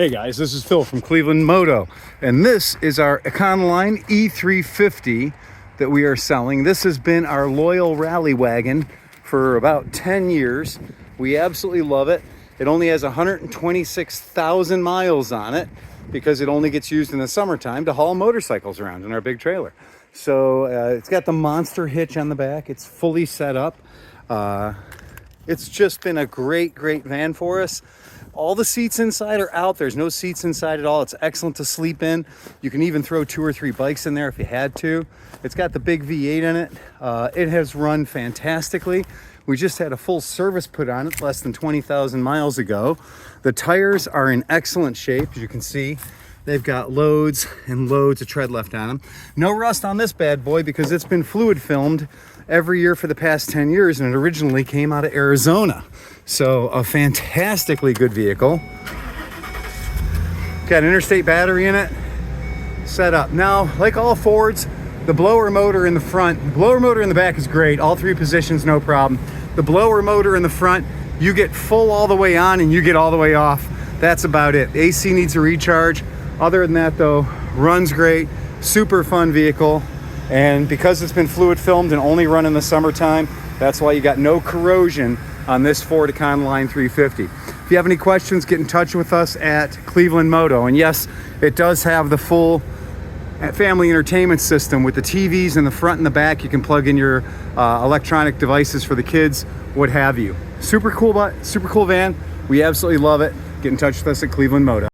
Hey guys, this is Phil from Cleveland Moto, and this is our Econoline E-350 that we are selling. This has been our loyal rally wagon for about 10 years. We absolutely love it. It only has 126,000 miles on it because it only gets used in the summertime to haul motorcycles around in our big trailer. So it's got the monster hitch on the back. It's fully set up. It's just been a great van for us. All the seats inside are out. There's no seats inside at all. It's excellent to sleep in. You can even throw 2 or 3 bikes in there if you had to. It's got the big V8 in it. It has run fantastically. We just had a full service put on it less than 20,000 miles ago. The tires are in excellent shape, as you can see. They've got loads and loads of tread left on them. No rust on this bad boy because it's been fluid filmed every year for the past 10 years, and it originally came out of Arizona. So a fantastically good vehicle. Got an interstate battery in it set up. Now, like all Fords, the blower motor in the front, the blower motor in the back is great. All 3 positions, no problem. The blower motor in the front, you get full all the way on and you get all the way off. That's about it. AC needs a recharge. Other than that though, runs great, super fun vehicle. And because it's been fluid filmed and only run in the summertime, that's why you got no corrosion on this Ford Econoline 350. If you have any questions, get in touch with us at Cleveland Moto. And yes, it does have the full family entertainment system with the TVs in the front and the back. You can plug in your electronic devices for the kids, what have you. Super cool van. We absolutely love it. Get in touch with us at Cleveland Moto.